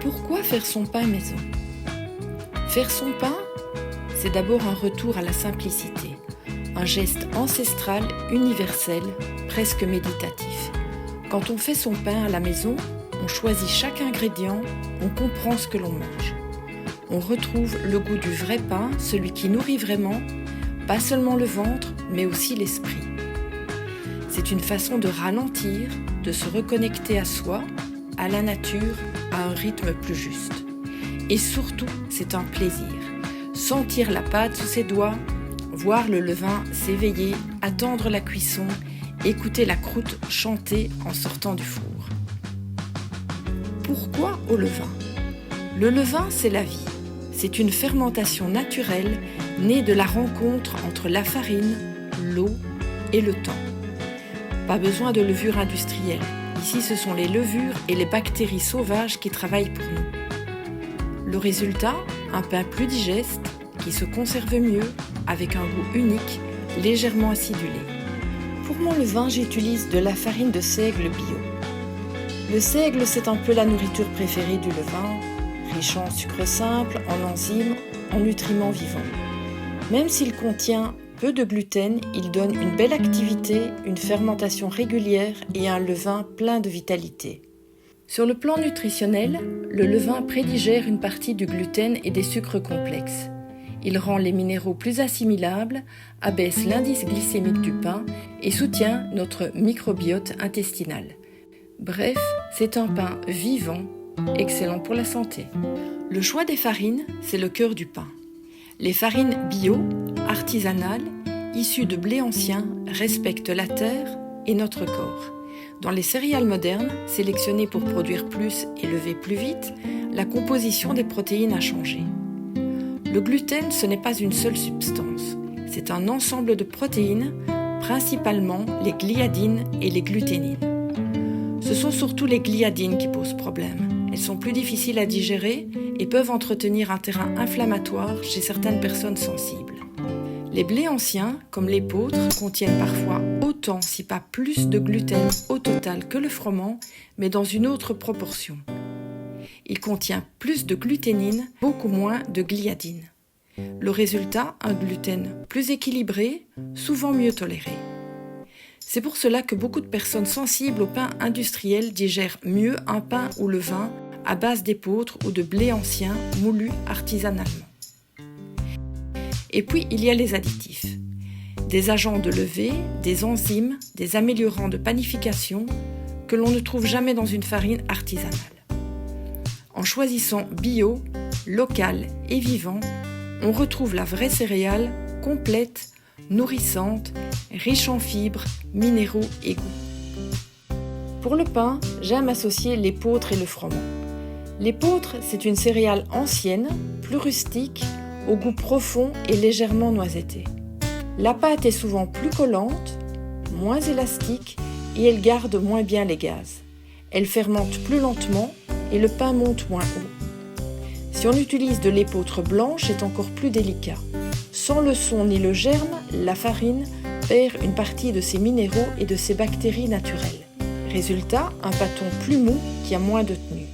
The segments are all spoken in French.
Pourquoi faire son pain maison? Faire son pain, c'est d'abord un retour à la simplicité, un geste ancestral, universel, presque méditatif. Quand on fait son pain à la maison, on choisit chaque ingrédient, on comprend ce que l'on mange. On retrouve le goût du vrai pain, celui qui nourrit vraiment, pas seulement le ventre, mais aussi l'esprit. C'est une façon de ralentir, de se reconnecter à soi, à la nature, à un rythme plus juste. Et surtout, c'est un plaisir. Sentir la pâte sous ses doigts, voir le levain s'éveiller, attendre la cuisson, écouter la croûte chanter en sortant du four. Pourquoi au levain? Le levain, c'est la vie. C'est une fermentation naturelle née de la rencontre entre la farine, l'eau et le temps. Pas besoin de levure industrielle. Ici, ce sont les levures et les bactéries sauvages qui travaillent pour nous. Le résultat, un pain plus digeste, qui se conserve mieux, avec un goût unique, légèrement acidulé. Pour mon levain, j'utilise de la farine de seigle bio. Le seigle, c'est un peu la nourriture préférée du levain, riche en sucre simple, en enzymes, en nutriments vivants. Même s'il contient peu de gluten, il donne une belle activité, une fermentation régulière et un levain plein de vitalité. Sur le plan nutritionnel, le levain prédigère une partie du gluten et des sucres complexes. Il rend les minéraux plus assimilables, abaisse l'indice glycémique du pain et soutient notre microbiote intestinal. Bref, c'est un pain vivant, excellent pour la santé. Le choix des farines, c'est le cœur du pain. Les farines bio, artisanales, issues de blé ancien, respectent la terre et notre corps. Dans les céréales modernes, sélectionnées pour produire plus et lever plus vite, la composition des protéines a changé. Le gluten, ce n'est pas une seule substance. C'est un ensemble de protéines, principalement les gliadines et les gluténines. Ce sont surtout les gliadines qui posent problème. Elles sont plus difficiles à digérer et peuvent entretenir un terrain inflammatoire chez certaines personnes sensibles. Les blés anciens, comme l'épeautre, contiennent parfois autant, si pas plus de gluten au total que le froment, mais dans une autre proportion. Il contient plus de gluténine, beaucoup moins de gliadine. Le résultat, un gluten plus équilibré, souvent mieux toléré. C'est pour cela que beaucoup de personnes sensibles au pain industriel digèrent mieux un pain ou levain à base d'épeautre ou de blé ancien moulu artisanalement. Et puis, il y a les additifs. Des agents de levée, des enzymes, des améliorants de panification que l'on ne trouve jamais dans une farine artisanale. En choisissant bio, local et vivant, on retrouve la vraie céréale complète, nourrissante, riche en fibres, minéraux et goût. Pour le pain, j'aime associer l'épeautre et le froment. L'épeautre, c'est une céréale ancienne, plus rustique, au goût profond et légèrement noisetté. La pâte est souvent plus collante, moins élastique et elle garde moins bien les gaz. Elle fermente plus lentement et le pain monte moins haut. Si on utilise de l'épeautre blanche, c'est encore plus délicat. Sans le son ni le germe, la farine perd une partie de ses minéraux et de ses bactéries naturelles. Résultat, un pâton plus mou qui a moins de tenue.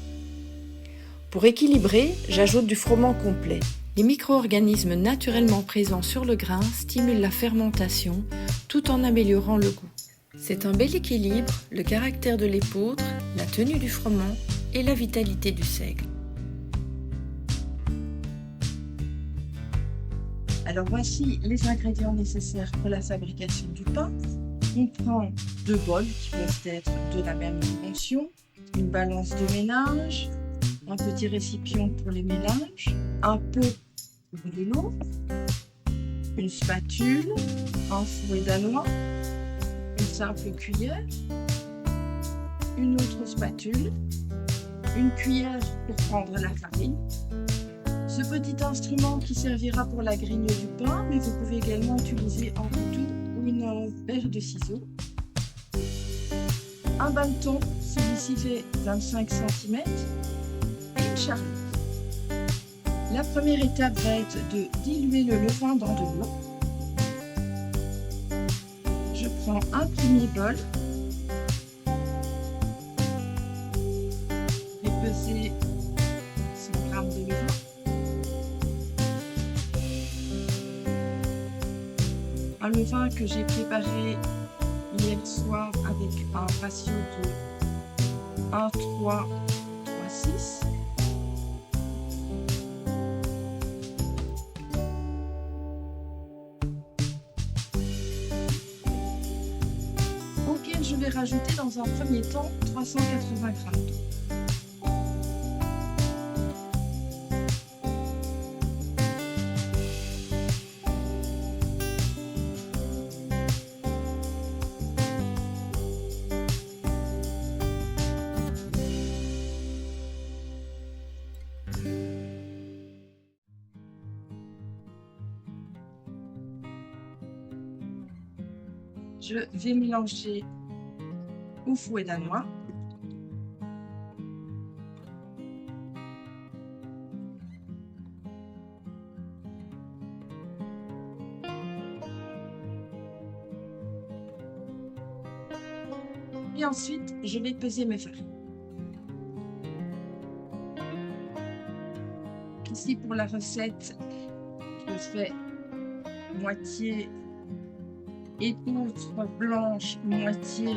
Pour équilibrer, j'ajoute du froment complet. Les micro-organismes naturellement présents sur le grain stimulent la fermentation tout en améliorant le goût. C'est un bel équilibre, le caractère de l'épeautre, la tenue du froment et la vitalité du seigle. Alors voici les ingrédients nécessaires pour la fabrication du pain. On prend 2 bols qui peuvent être de la même dimension, une balance de ménage, un petit récipient pour les mélanges, un pot pour de l'eau, une spatule, un fouet danois, une simple cuillère, une autre spatule, une cuillère pour prendre la farine, ce petit instrument qui servira pour la grigne du pain, mais vous pouvez également utiliser un couteau ou une paire de ciseaux, un bâton, celui-ci fait 25 cm, et une charlotte. La première étape va être de diluer le levain dans de l'eau. Je prends un premier bol, je vais peser un levain que j'ai préparé hier soir avec un ratio de 1,3,3,6. Auquel je vais rajouter dans un premier temps 380 g d'eau. Je vais mélanger au fouet danois. Et ensuite, je vais peser mes farines. Ici, pour la recette, je fais moitié épeautre blanche, moitié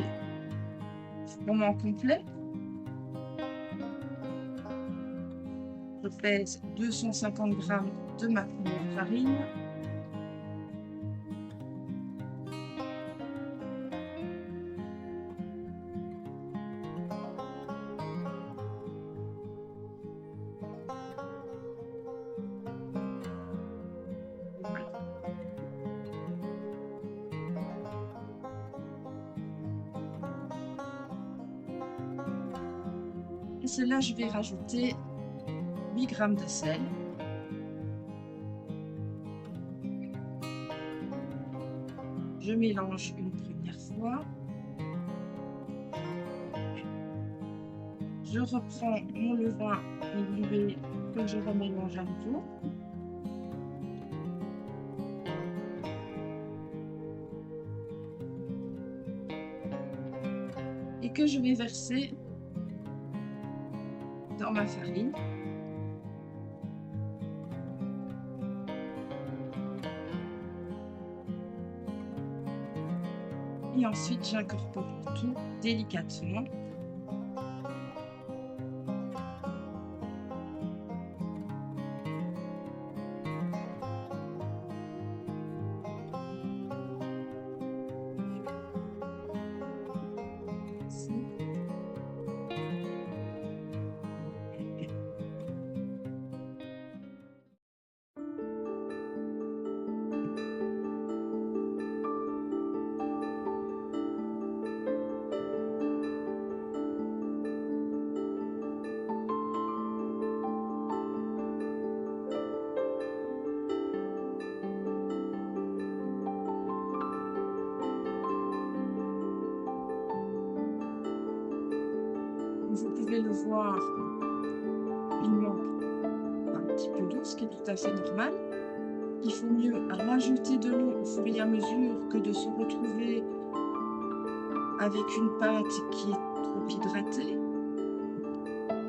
froment complet. Je pèse 250 g de ma première farine. Et cela, je vais rajouter 8 g de sel. Je mélange une première fois. Je reprends mon levain dilué que je remélange à nouveau. Et que je vais verser dans ma farine. Et ensuite, j'incorpore tout délicatement. Vous pouvez le voir, il manque un petit peu d'eau, ce qui est tout à fait normal. Il faut mieux rajouter de l'eau au fur et à mesure que de se retrouver avec une pâte qui est trop hydratée.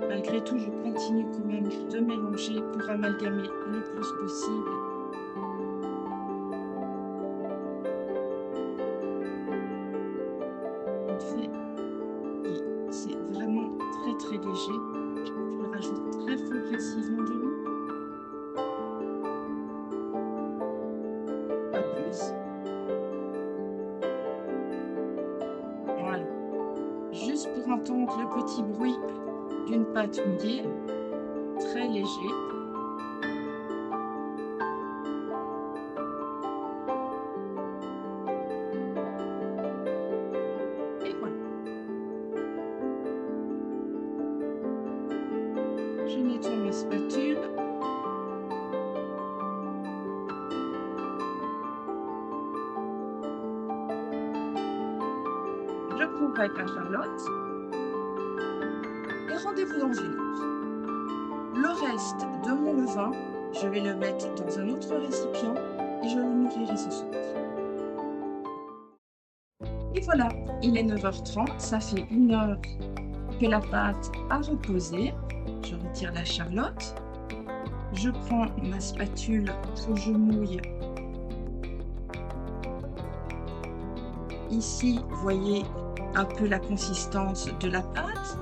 Malgré tout, je continue quand même de mélanger pour amalgamer le plus possible. C'est vraiment très léger. Je rajoute très progressivement de l'eau. Pas plus. Voilà. Juste pour entendre le petit bruit d'une pâte mouillée, très léger. Et voilà. Je nettoie ma spatule. Je couvre avec la charlotte. Et rendez-vous dans une heure. Le reste de mon levain, je vais le mettre dans un autre récipient et je le nourrirai ce soir. Et voilà, il est 9h30, ça fait 1 heure que la pâte a reposé. Je retire la charlotte. Je prends ma spatule que je mouille ici, vous voyez un peu la consistance de la pâte.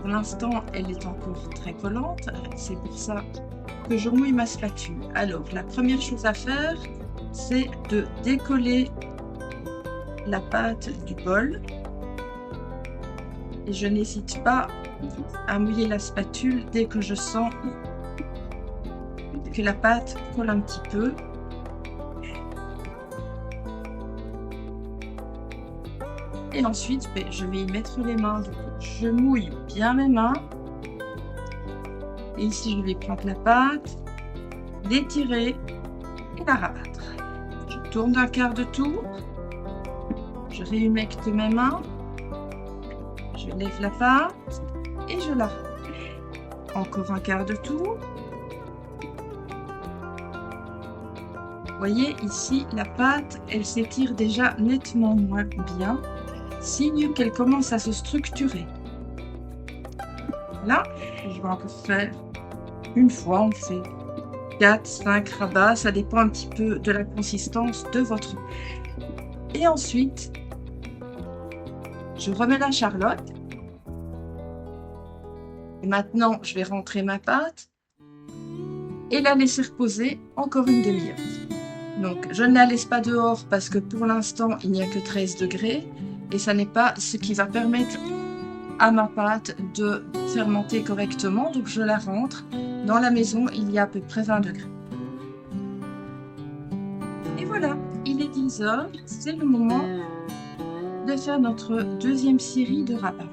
Pour l'instant, elle est encore très collante. C'est pour ça que je remouille ma spatule. Alors, la première chose à faire, c'est de décoller la pâte du bol. Et je n'hésite pas à mouiller la spatule dès que je sens que la pâte colle un petit peu. Et ensuite, je vais y mettre les mains. Donc, je mouille bien mes mains. Et ici, je vais prendre la pâte, l'étirer et la rabattre. Je tourne d'un quart de tour. Je réhumecte mes mains. Je lève la pâte et je la rabatte. Encore un quart de tour. Vous voyez ici, la pâte, elle s'étire déjà nettement moins bien. Signe qu'elle commence à se structurer. Là, je vais encore faire une fois, on fait 4, 5 rabats, ça dépend un petit peu de la consistance de votre bûche. Et ensuite, je remets la charlotte. Et maintenant, je vais rentrer ma pâte et la laisser reposer encore une demi-heure. Donc, je ne la laisse pas dehors parce que pour l'instant, il n'y a que 13 degrés. Et ça n'est pas ce qui va permettre à ma pâte de fermenter correctement. Donc, je la rentre. Dans la maison, il y a à peu près 20 degrés. Et voilà, il est 10 heures. C'est le moment de faire notre deuxième série de rabats.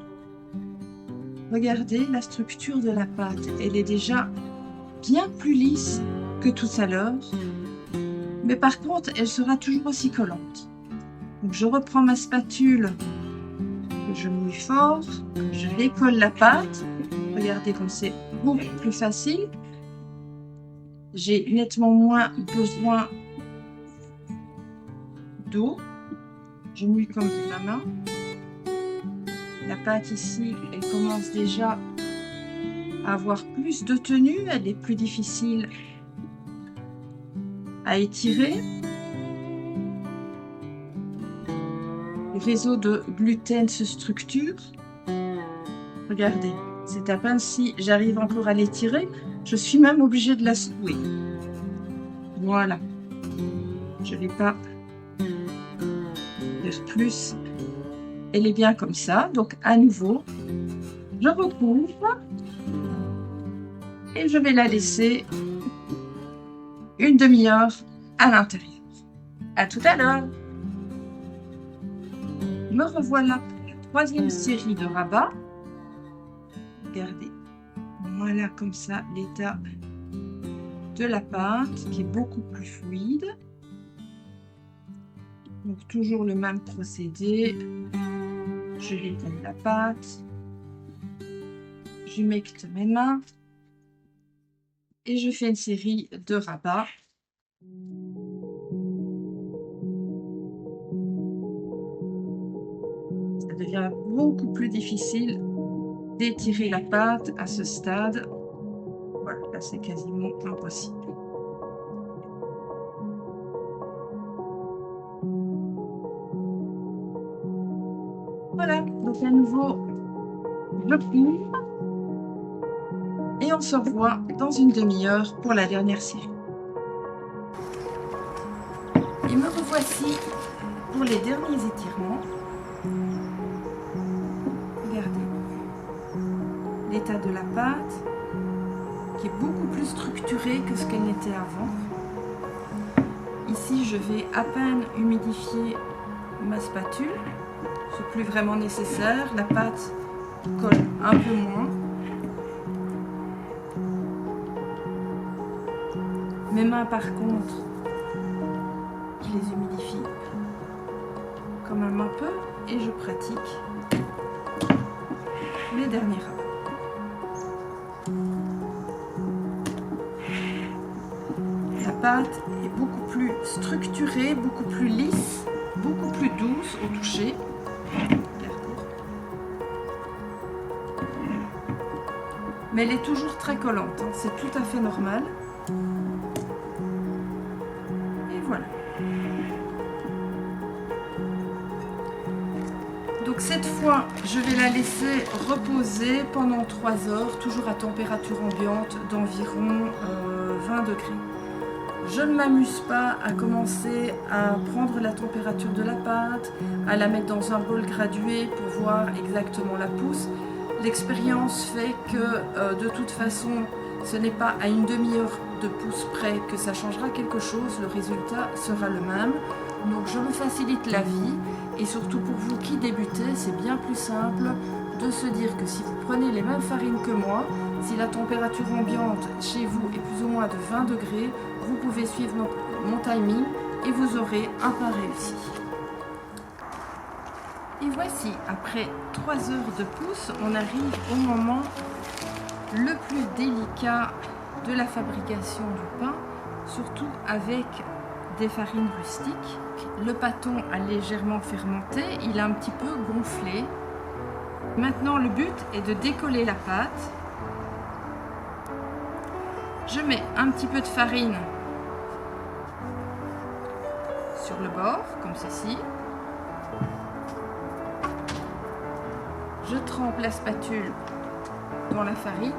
Regardez la structure de la pâte. Elle est déjà bien plus lisse que tout à l'heure. Mais par contre, elle sera toujours aussi collante. Donc, je reprends ma spatule, je mouille fort, je décolle la pâte. Regardez comme c'est beaucoup plus facile. J'ai nettement moins besoin d'eau. Je mouille comme de ma main. La pâte ici, elle commence déjà à avoir plus de tenue. Elle est plus difficile à étirer. Le réseau de gluten se structure. Regardez, c'est à peine si j'arrive encore à l'étirer. Je suis même obligée de la secouer. Voilà. Je ne vais pas faire plus. Elle est bien comme ça. Donc, à nouveau, je recouvre et je vais la laisser une demi-heure à l'intérieur. À tout à l'heure. Me revoilà pour la troisième série de rabats. Regardez, voilà comme ça l'état de la pâte qui est beaucoup plus fluide. Donc toujours le même procédé. Je décolle la pâte, j'humecte mes mains et je fais une série de rabats. Ça devient beaucoup plus difficile d'étirer la pâte à ce stade. Voilà, là c'est quasiment impossible. Voilà, donc à nouveau, je couvre et on se revoit dans une demi-heure pour la dernière série. Et me revoici pour les derniers étirements. Regardez l'état de la pâte qui est beaucoup plus structurée que ce qu'elle n'était avant. Ici, je vais à peine humidifier ma spatule. C'est plus vraiment nécessaire. La pâte colle un peu moins. Mes mains, par contre, je les humidifie quand même un peu et je pratique les derniers rabats. La pâte est beaucoup plus structurée, beaucoup plus lisse, beaucoup plus douce au toucher. Mais elle est toujours très collante, hein. C'est tout à fait normal. Et voilà. Donc cette fois, je vais la laisser reposer pendant 3 heures, toujours à température ambiante d'environ 20 degrés. Je ne m'amuse pas à commencer à prendre la température de la pâte, à la mettre dans un bol gradué pour voir exactement la pousse. L'expérience fait que de toute façon, ce n'est pas à une demi-heure de pousse près que ça changera quelque chose, le résultat sera le même. Donc je me facilite la vie et surtout pour vous qui débutez, c'est bien plus simple de se dire que si vous prenez les mêmes farines que moi, si la température ambiante chez vous est plus ou moins de 20 degrés, vous pouvez suivre mon timing et vous aurez un pain réussi. Et voici, après 3 heures de pousse, on arrive au moment le plus délicat de la fabrication du pain, surtout avec des farines rustiques. Le pâton a légèrement fermenté, il a un petit peu gonflé. Maintenant, le but est de décoller la pâte. Je mets un petit peu de farine sur le bord, comme ceci. Je trempe la spatule dans la farine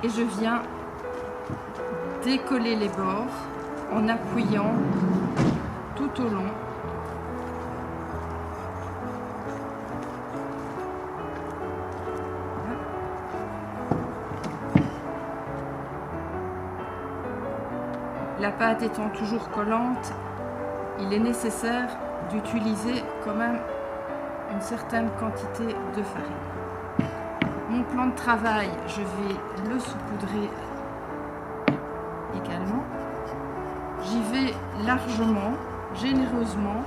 et je viens décoller les bords en appuyant tout au long. La pâte étant toujours collante, il est nécessaire d'utiliser quand même une certaine quantité de farine. Mon plan de travail, je vais le saupoudrer également. J'y vais largement, généreusement,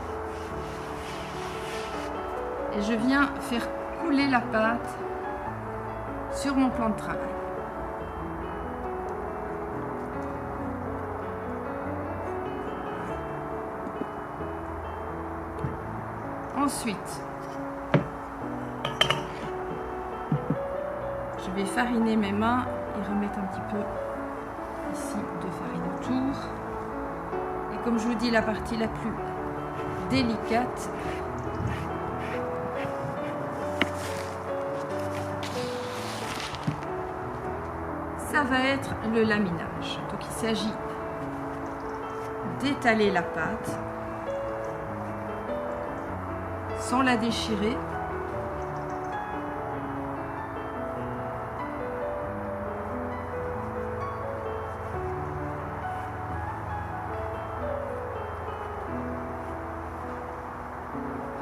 et je viens faire couler la pâte sur mon plan de travail. Ensuite, je vais fariner mes mains et remettre un petit peu ici de farine autour. Et comme je vous dis, la partie la plus délicate, ça va être le laminage. Donc il s'agit d'étaler la pâte sans la déchirer.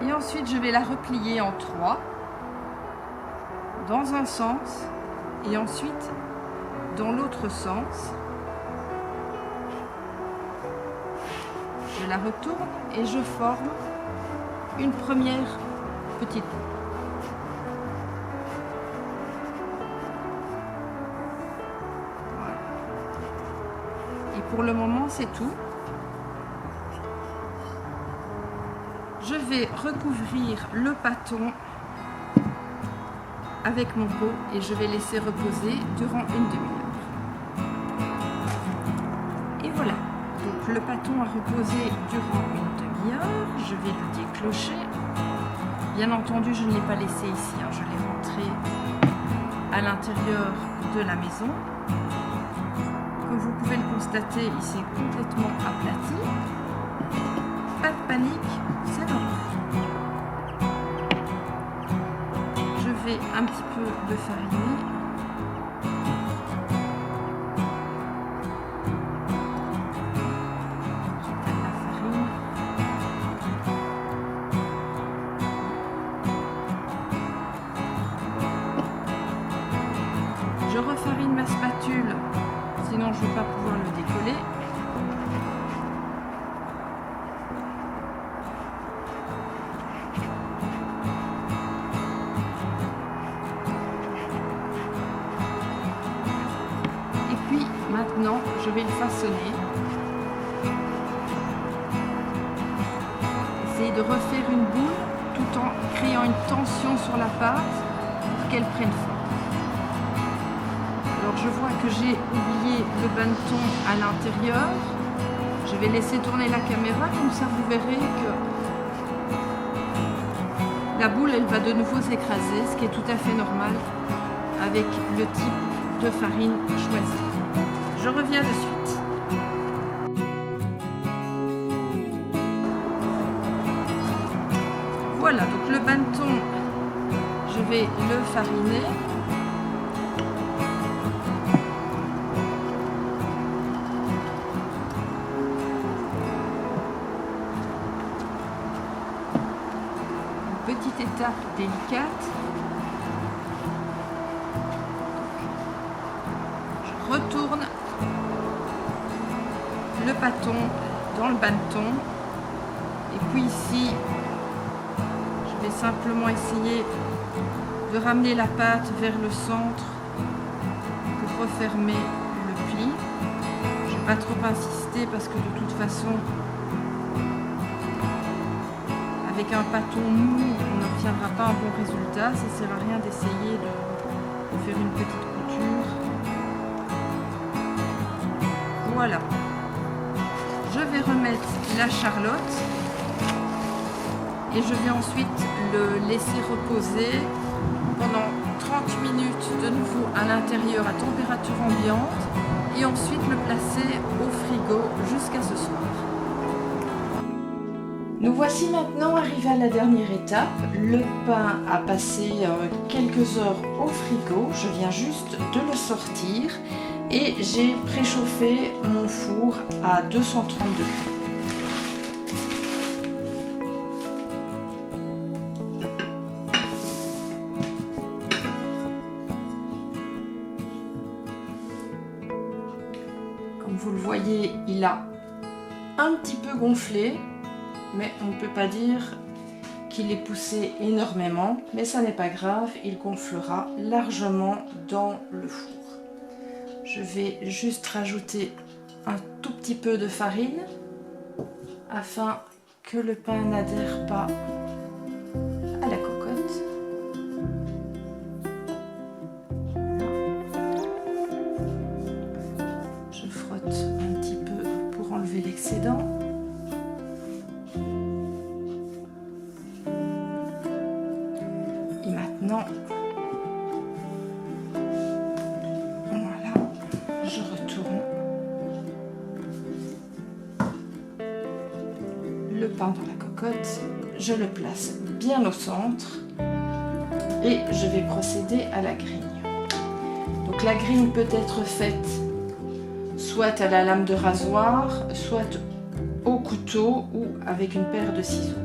Et ensuite, je vais la replier en 3 dans un sens et ensuite dans l'autre sens. Je la retourne et je forme une première petite boule. Voilà. Et pour le moment, c'est tout. Je vais recouvrir le pâton avec mon pot et je vais laisser reposer durant une demi-heure. Et voilà, donc le pâton a reposé durant une demi-heure. Je vais le déclocher. Bien entendu, je ne l'ai pas laissé ici, hein, je l'ai rentré à l'intérieur de la maison. Comme vous pouvez le constater, il s'est complètement aplati. Pas de panique, c'est normal. Je vais un petit peu le fariner. J'étale la farine. Je refarine ma spatule, sinon je ne vais pas pouvoir le décoller. Maintenant, je vais le façonner. Essayer de refaire une boule tout en créant une tension sur la pâte pour qu'elle prenne forme. Alors je vois que j'ai oublié le bannetton à l'intérieur. Je Je vais laisser tourner la caméra, comme ça vous verrez que la boule elle va de nouveau s'écraser, ce qui est tout à fait normal avec le type de farine choisi. Je reviens de suite. Voilà, donc le banneton, je vais le fariner. Petite étape délicate. Je retourne le bâton dans le banneton et puis ici je vais simplement essayer de ramener la pâte vers le centre pour refermer le pli. Je ne vais pas trop insister parce que de toute façon avec un bâton mou, on n'obtiendra pas un bon résultat. Ça ne sert à rien d'essayer de faire une petite couture. Voilà. Je vais remettre la charlotte et je vais ensuite le laisser reposer pendant 30 minutes de nouveau à l'intérieur à température ambiante et ensuite le placer au frigo jusqu'à ce soir. Nous voici maintenant arrivés à la dernière étape. Le pain a passé quelques heures au frigo. Je viens juste de le sortir et j'ai préchauffé mon four à 230 degrés. Comme vous le voyez, il a un petit peu gonflé. Mais on ne peut pas dire qu'il est poussé énormément, mais ça n'est pas grave, il gonflera largement dans le four. Je vais juste rajouter un tout petit peu de farine afin que le pain n'adhère pas à la cocotte. Je frotte un petit peu pour enlever l'excédent. Voilà, je retourne le pain dans la cocotte, je le place bien au centre et je vais procéder à la grigne. Donc la grigne peut être faite soit à la lame de rasoir, soit au couteau ou avec une paire de ciseaux.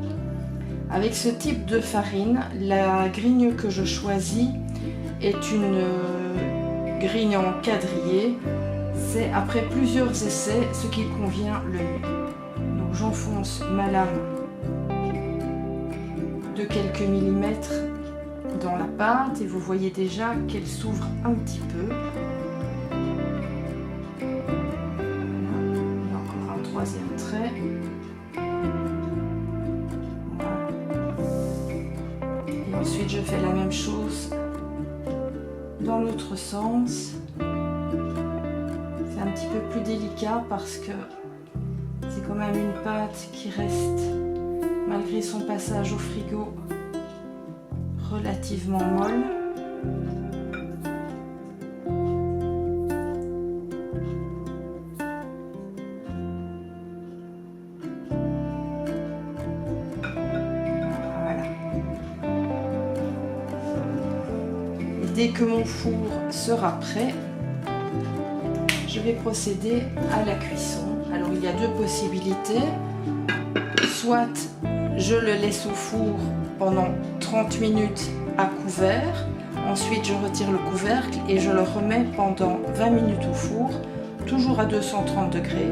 Avec ce type de farine, la grigne que je choisis est une grigne en quadrillé. C'est après plusieurs essais ce qui convient le mieux. Donc j'enfonce ma lame de quelques millimètres dans la pâte et vous voyez déjà qu'elle s'ouvre un petit peu. Il y a encore un troisième trait. Ensuite, je fais la même chose dans l'autre sens. C'est un petit peu plus délicat parce que c'est quand même une pâte qui reste, malgré son passage au frigo, relativement molle. Dès que mon four sera prêt, je vais procéder à la cuisson. Alors il y a deux possibilités. Soit je le laisse au four pendant 30 minutes à couvert, ensuite je retire le couvercle et je le remets pendant 20 minutes au four, toujours à 230 degrés.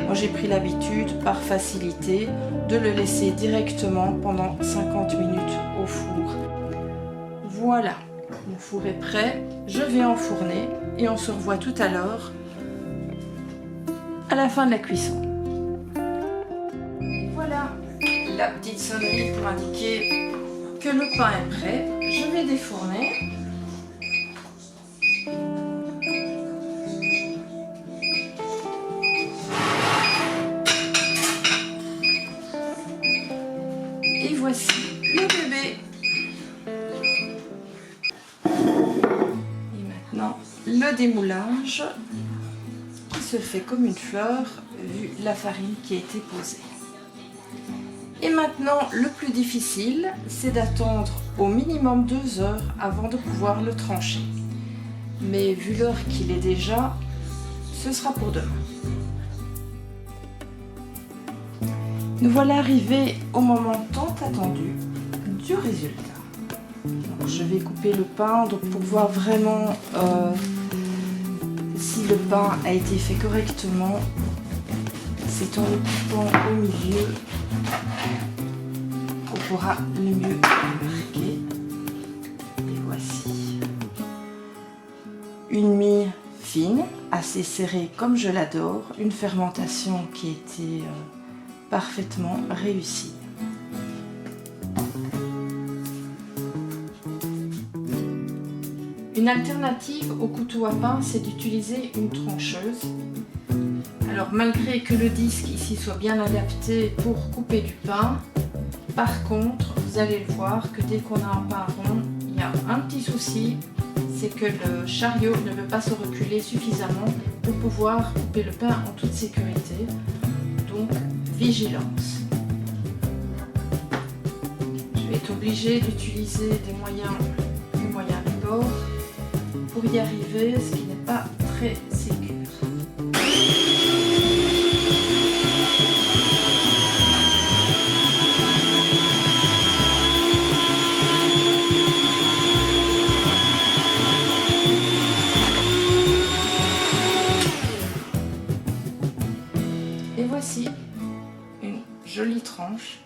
Moi j'ai pris l'habitude, par facilité, de le laisser directement pendant 50 minutes au four. Voilà. Mon four est prêt, je vais enfourner et on se revoit tout à l'heure à la fin de la cuisson. Voilà la petite sonnerie pour indiquer que le pain est prêt. Je vais défourner. Et voici le bébé. Et maintenant, le démoulage qui se fait comme une fleur vu la farine qui a été posée. Et maintenant, le plus difficile, c'est d'attendre au minimum 2 heures avant de pouvoir le trancher. Mais vu l'heure qu'il est déjà, ce sera pour demain. Nous voilà arrivés au moment tant attendu du résultat. Donc, je vais couper le pain pour voir vraiment si le pain a été fait correctement. C'est en le coupant au milieu qu'on pourra le mieux remarquer. Et voici une mie fine, assez serrée comme je l'adore, une fermentation qui était parfaitement réussie. Une alternative au couteau à pain, c'est d'utiliser une trancheuse. Alors malgré que le disque ici soit bien adapté pour couper du pain, par contre, vous allez le voir que dès qu'on a un pain rond, il y a un petit souci, c'est que le chariot ne veut pas se reculer suffisamment pour pouvoir couper le pain en toute sécurité. Donc, vigilance. Je vais être obligée d'utiliser des moyens de bord pour y arriver, ce qui n'est pas très sécure. Et voici une jolie tranche